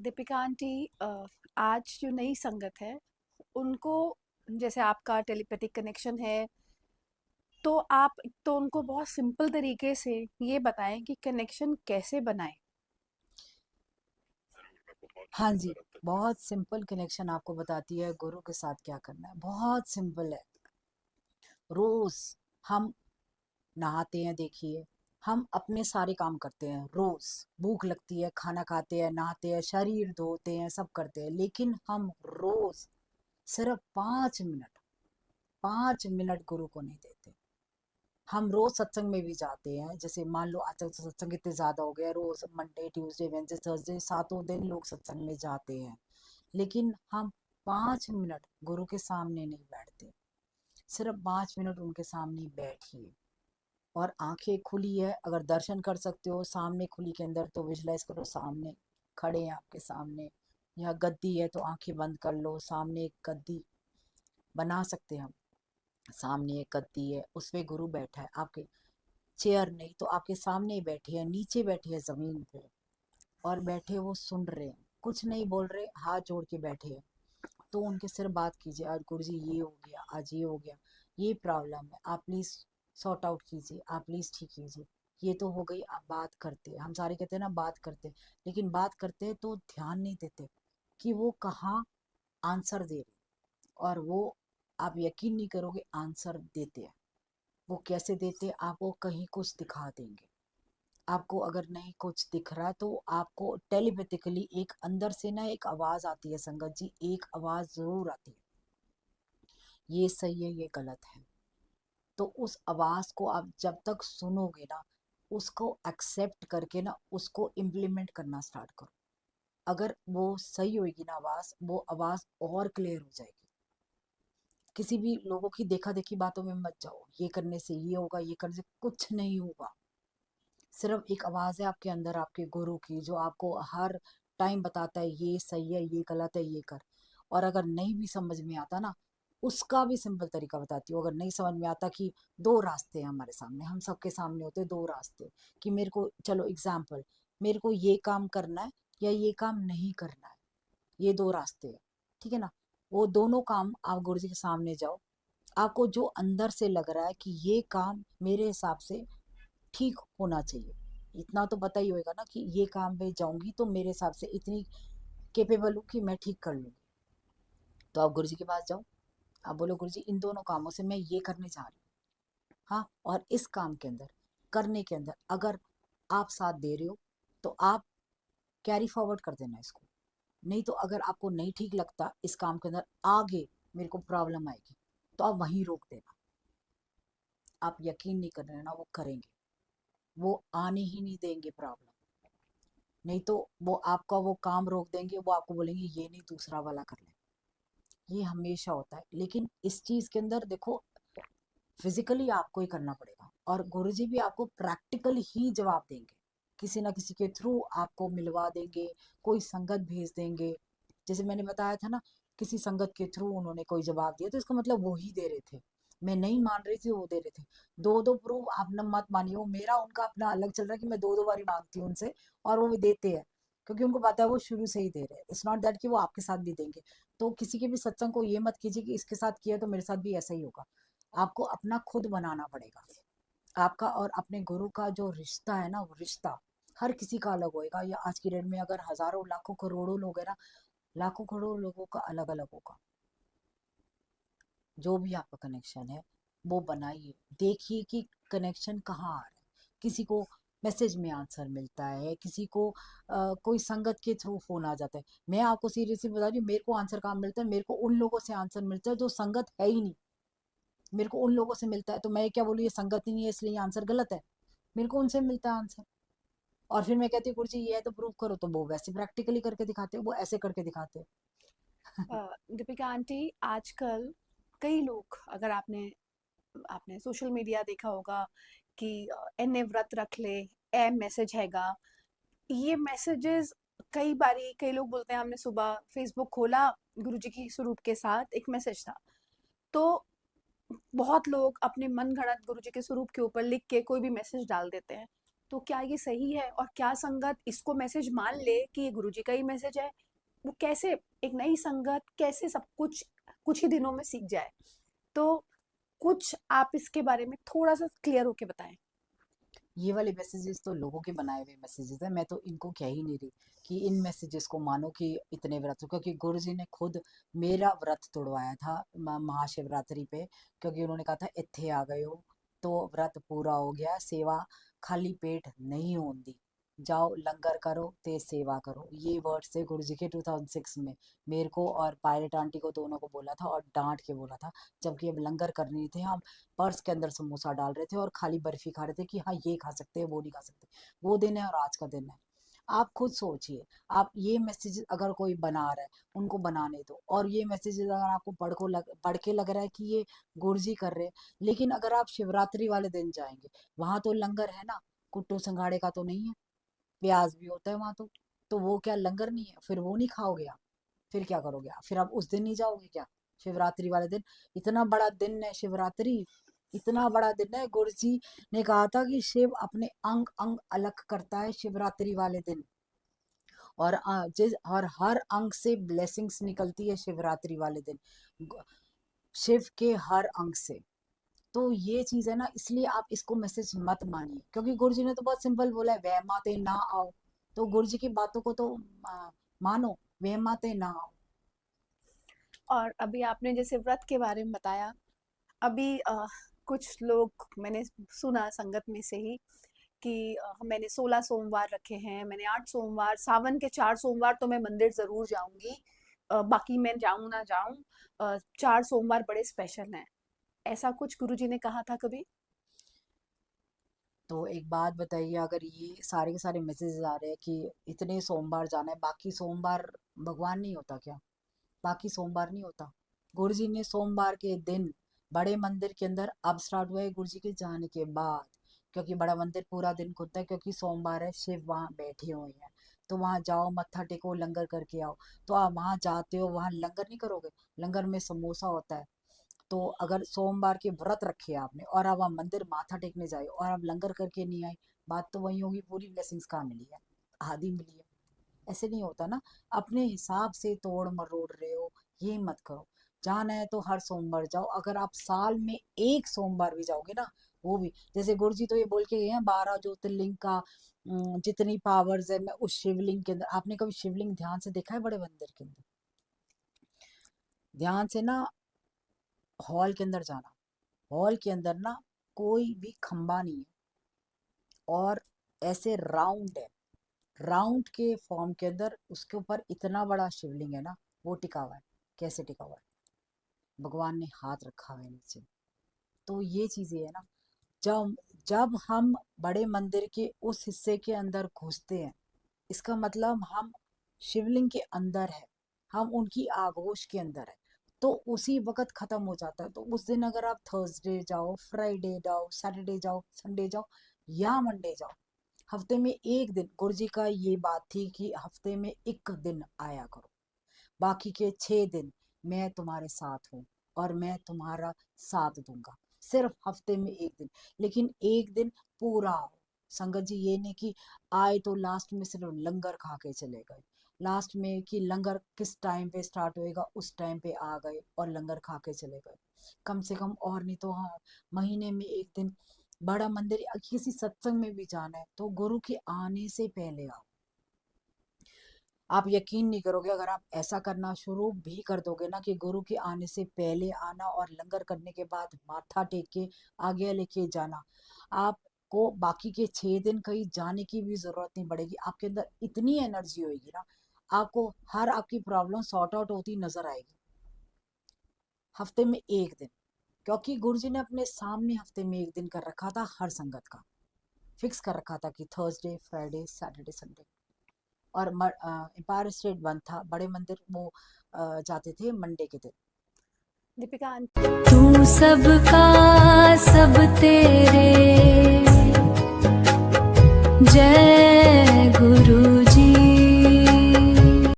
Deepika aunty, आज जो नई संगत है उनको, जैसे आपका टेलीपैथिक कनेक्शन है, तो आप एक तो उनको बहुत सिंपल तरीके से ये बताएं कि कनेक्शन कैसे बनाएं। हाँ जी। बहुत सिंपल कनेक्शन आपको बताती है गुरु के साथ क्या करना है। बहुत सिंपल है। रोज हम नहाते हैं, देखिए, हम अपने सारे काम करते हैं रोज। भूख लगती है, खाना खाते हैं, नहाते हैं, शरीर धोते हैं, सब करते हैं, लेकिन हम रोज सिर्फ 5 मिनट, 5 मिनट गुरु को नहीं देते। हम रोज सत्संग में भी जाते हैं, जैसे मान लो आजकल तो सत्संग इतने ज्यादा हो गया, रोज मंडे ट्यूसडे वेडनेसडे थर्सडे 7 दिन लोग सत्संग में जाते हैं, लेकिन हम 5 मिनट गुरु के सामने नहीं बैठते। सिर्फ 5 मिनट उनके सामने बैठिए और आंखें खुली है, अगर दर्शन कर सकते हो सामने खुली के अंदर तो विजुलाइज करो सामने खड़े हैं आपके सामने, या गद्दी है तो आंखें बंद कर लो, सामने एक गद्दी बना सकते हैं हम। सामने एक गद्दी है, उसपे गुरु बैठा है आपके, चेयर नहीं तो आपके सामने ही बैठे हैं, नीचे बैठे हैं जमीन पे, और बैठे वो सुन रहे हैं, कुछ नहीं बोल रहे, हाथ जोड़ के बैठे हैं। तो उनके सिर्फ बात कीजिए, आज गुरु जी ये हो गया, आज ये हो गया, ये प्रॉब्लम है, आप प्लीज सॉर्ट आउट कीजिए, आप प्लीज ठीक कीजिए। ये तो हो गई। आप बात करते हैं, हम सारे कहते हैं ना बात करते हैं, लेकिन बात करते हैं तो ध्यान नहीं देते कि वो कहाँ आंसर दे रहे, और वो, आप यकीन नहीं करोगे, आंसर देते हैं। वो कैसे देते हैं, आपको कहीं कुछ दिखा देंगे। आपको अगर नहीं कुछ दिख रहा तो आपको टेलीपैथिकली एक अंदर से ना एक आवाज आती है, संगत जी, एक आवाज जरूर आती है, ये सही है ये गलत है। तो उस आवाज को आप जब तक सुनोगे ना, उसको एक्सेप्ट करके ना उसको इम्प्लीमेंट करना स्टार्ट करो। अगर वो सही होगी ना आवाज, वो आवाज और क्लियर हो जाएगी। किसी भी लोगों की देखा देखी बातों में मत जाओ, ये करने से ये होगा, ये करने से कुछ नहीं होगा। सिर्फ एक आवाज है आपके अंदर, आपके गुरु की, जो आपको हर टाइम बताता है ये सही है ये गलत है ये कर। और अगर नहीं भी समझ में आता ना, उसका भी सिंपल तरीका बताती हूँ। अगर नहीं समझ में आता कि दो रास्ते हैं हमारे सामने, हम सबके सामने होते हैं दो रास्ते, कि मेरे को, चलो एग्जाम्पल, मेरे को ये काम करना है या ये काम नहीं करना है, ये दो रास्ते हैं, ठीक है ना। वो दोनों काम आप गुरु जी के सामने जाओ, आपको जो अंदर से लग रहा है कि ये काम मेरे हिसाब से ठीक होना चाहिए, इतना तो पता ही होगा ना कि ये काम में जाऊंगी तो मेरे हिसाब से इतनी केपेबल हूँ कि मैं ठीक कर लूंगी। तो आप गुरुजी के पास जाओ, आप बोलो गुरुजी इन दोनों कामों से मैं ये करने जा रही हूँ, हाँ, और इस काम के अंदर, करने के अंदर अगर आप साथ दे रहे हो तो आप कैरी फॉरवर्ड कर देना इसको। नहीं तो अगर आपको नहीं ठीक लगता इस काम के अंदर, आगे मेरे को प्रॉब्लम आएगी, तो आप वहीं रोक देना। आप यकीन नहीं कर रहे ना, वो करेंगे, वो आने ही नहीं देंगे प्रॉब्लम। नहीं तो वो आपका वो काम रोक देंगे, वो आपको बोलेंगे ये नहीं दूसरा वाला कर ले। ये हमेशा होता है, लेकिन इस चीज के अंदर देखो, फिजिकली आपको ही करना पड़ेगा, और गुरुजी भी आपको प्रैक्टिकल ही जवाब देंगे, किसी ना किसी के थ्रू आपको मिलवा देंगे, कोई संगत भेज देंगे। जैसे मैंने बताया था ना, किसी संगत के थ्रू उन्होंने कोई जवाब दिया तो इसका मतलब वो ही दे रहे थे, मैं नहीं मान रही थी, वो दे रहे थे। दो दो प्रूफ आप न मत मानिए, वो मेरा उनका अपना अलग चल रहा है कि मैं दो दो बारी मांगती हूँ उनसे, और वो भी देते हैं, क्योंकि उनको पता है वो शुरू से ही दे रहे हैं। इट्स नॉट दैट कि वो आपके साथ भी देंगे। तो किसी के भी सत्संग को ये मत कीजिए कि इसके साथ किया तो मेरे साथ भी ऐसा ही होगा। आपको अपना खुद बनाना पड़ेगा। आपका और अपने गुरु का जो रिश्ता है ना, वो रिश्ता हर किसी का अलग होएगा। या आज की डेट में अगर हजारों लाखों करोड़ों लोग हैं ना, लाखों करोड़ों लोगों का अलग अलग होगा। जो भी आपका कनेक्शन है वो बनाइए, देखिए कि कनेक्शन कहाँ आ रहा है। किसी को मैसेज में आंसर मिलता है, किसी को कोई संगत के थ्रू फोन आ जाता है। मैं आपको सीरियसली बता रही हूँ, मेरे को आंसर कहाँ मिलता है, मेरे को उन लोगों से आंसर मिलता है जो संगत है ही नहीं। मेरे को उन लोगों से मिलता है, तो मैं क्या बोलूँ ये संगत ही नहीं है इसलिए आंसर गलत है। मेरे को उनसे मिलता है आंसर, और फिर मैं कहती हूँ गुरुजी ये है तो प्रूव करो, तो वो वैसे प्रैक्टिकली करके दिखाते हो, वो ऐसे करके दिखाते हैं। दीपिका आंटी, आजकल कई लोग, अगर आपने आपने सोशल मीडिया देखा होगा कि एने व्रत रख ले, ए मैसेज हैगा, ये मैसेजेस कई बारी कई लोग बोलते हैं हमने सुबह फेसबुक खोला, गुरुजी की स्वरूप के साथ एक मैसेज था। तो बहुत लोग अपने मन गढ़ंत गुरुजी के स्वरूप के ऊपर लिख के कोई भी मैसेज डाल देते हैं। तो क्या ये सही है? और क्या संगत इसको मैसेज मान ले कि ये गुरुजी का ही मैसेज है? वो कैसे, एक नई संगत कैसे सब कुछ कुछ ही दिनों में सीख जाए? तो कुछ आप इसके बारे में थोड़ा सा क्लियर होके बताएं। ये वाले मैसेजेस तो लोगों के बनाए हुए मैसेजेस है, मैं तो इनको कह ही नहीं रही कि इन मैसेजेस को मानो कि इतने व्रत, क्योंकि गुरु जी ने खुद मेरा व्रत तोड़वाया था महाशिवरात्रि पे, क्योंकि उन्होंने कहा था इत्थे आ गए हो तो व्रत पूरा हो गया, सेवा खाली पेट नहीं होंदी, जाओ लंगर करो ते सेवा करो। ये वर्ड से गुरु जी के 2006 में मेरे को और पायलट आंटी को दोनों को बोला था, और डांट के बोला था, जबकि अब लंगर कर नहीं थे हम, पर्स के अंदर समोसा डाल रहे थे और खाली बर्फी खा रहे थे कि हाँ ये खा सकते हैं वो नहीं खा सकते। वो दिन है और आज का दिन है। आप खुद सोचिए, आप ये मैसेज अगर कोई बना रहा है, उनको बनाने दो, और ये मैसेज अगर आपको पढ़ के लग रहा है कि ये गुरुजी कर रहे हैं, लेकिन अगर आप शिवरात्रि वाले दिन जाएंगे, वहां तो लंगर है ना, कुट्टू संघाड़े का तो नहीं है, प्याज भी होता है वहां तो वो क्या लंगर नहीं है? फिर वो नहीं खाओगे आप? फिर क्या करोगे आप? फिर आप उस दिन नहीं जाओगे क्या, शिवरात्रि वाले दिन? इतना बड़ा दिन है शिवरात्रि, इतना बड़ा दिन है, गुरु जी ने कहा था कि शिव अपने अंग अंग अलग करता है शिवरात्रि वाले दिन, और और हर अंग से ब्लेसिंग्स निकलती है शिवरात्रि वाले दिन, गु- शिव के हर अंग से। तो ये चीज है ना, इसलिए आप इसको मैसेज मत मानिए, क्योंकि गुरु जी ने तो बहुत सिंपल बोला है, वह माते ना आओ। तो गुरु जी की बातों को तो मानो, वह माते ना आओ। और अभी आपने जैसे व्रत के बारे में बताया, अभी कुछ लोग मैंने सुना संगत में से ही कि मैंने 16 सोमवार रखे हैं, मैंने 8 सोमवार, सावन के 4 सोमवार तो मैं मंदिर ज़रूर जाऊँगी, बाकी मैं जाऊँ ना जाऊँ, 4 सोमवार बड़े स्पेशल हैं। ऐसा कुछ गुरुजी ने कहा था कभी? तो एक बात बताइए, अगर ये सारे के सारे मैसेजेस आ रहे हैं कि इतने सोमवार जाना है, बाकी सोमवार भगवान नहीं होता क्या? बाकी सोमवार नहीं होता? गुरु जी ने सोमवार के दिन बड़े मंदिर के अंदर अब स्टार्ट हुआ है गुरु जी के जाने के बाद, क्योंकि बड़ा मंदिर पूरा दिन खुलता है, क्योंकि सोमवार है, शिव वहाँ बैठे हुए हैं। तो वहाँ जाओ, मत्था टेको, लंगर करके आओ। तो आप वहाँ जाते हो, वहाँ लंगर नहीं करोगे? लंगर में समोसा होता है। तो अगर सोमवार के व्रत रखे आपने और आप वहाँ मंदिर माथा टेकने जाए और आप लंगर करके नहीं आए, बात तो वही होगी, पूरी ब्लेसिंग्स कहाँ मिली है? आधी मिली है। ऐसे नहीं होता ना, अपने हिसाब से तोड़ मरोड़ रहे हो, ये मत करो। जाना है तो हर सोमवार जाओ, अगर आप साल में एक सोमवार भी जाओगे ना, वो भी, जैसे गुरु जी तो ये बोल के गए हैं 12 ज्योतिर्लिंग का जितनी पावर्स है, मैं उस शिवलिंग के अंदर, आपने कभी शिवलिंग ध्यान से देखा है बड़े मंदिर के अंदर? ध्यान से ना, हॉल के अंदर जाना, हॉल के अंदर ना कोई भी खंबा नहीं है, और ऐसे राउंड है, राउंड के फॉर्म के अंदर उसके ऊपर इतना बड़ा शिवलिंग है ना, वो टिका हुआ है। कैसे टिका हुआ है? भगवान ने हाथ रखा हुआ है नीचे। तो ये चीजें है ना, जब जब हम बड़े मंदिर के उस हिस्से के अंदर घुसते हैं, इसका मतलब हम शिवलिंग के अंदर है, हम उनकी आगोश के अंदर है। तो उसी वक्त खत्म हो जाता है। तो उस दिन अगर आप थर्सडे जाओ, फ्राइडे जाओ, सैटरडे जाओ, संडे जाओ या मंडे जाओ, हफ्ते में एक दिन, गुरु जी का ये बात थी कि हफ्ते में एक दिन आया करो, बाकी के 6 दिन मैं तुम्हारे साथ हूँ और मैं तुम्हारा साथ दूंगा। सिर्फ हफ्ते में एक दिन, लेकिन एक दिन पूरा आओ। संगत जी ये नहीं कि आए तो लास्ट में सिर्फ लंगर खा के चले गए, लास्ट में कि लंगर किस टाइम पे स्टार्ट होएगा उस टाइम पे आ गए और लंगर खा के चले गए। कम से कम, और नहीं तो हाँ, महीने में एक दिन बड़ा मंदिर या किसी सत्संग में भी जाना है तो गुरु के आने से पहले आओ। आप यकीन नहीं करोगे, अगर आप ऐसा करना शुरू भी कर दोगे ना कि गुरु के आने से पहले आना और लंगर करने के बाद माथा टेक के आगे लेके जाना, आपको बाकी के 6 दिन कहीं जाने की भी जरूरत नहीं पड़ेगी। आपके अंदर इतनी एनर्जी होगी ना, आपको हर आपकी प्रॉब्लम सॉर्ट आउट होती नजर आएगी। हफ्ते में एक दिन, क्योंकि गुरु जी ने अपने सामने हफ्ते में एक दिन कर रखा था, हर संगत का फिक्स कर रखा था कि थर्सडे, फ्राइडे, सैटरडे, संडे। और एम्पायर स्टेट बंद था, बड़े मंदिर वो जाते थे मंडे के दिन। दीपिका तू सबका सब तेरे जय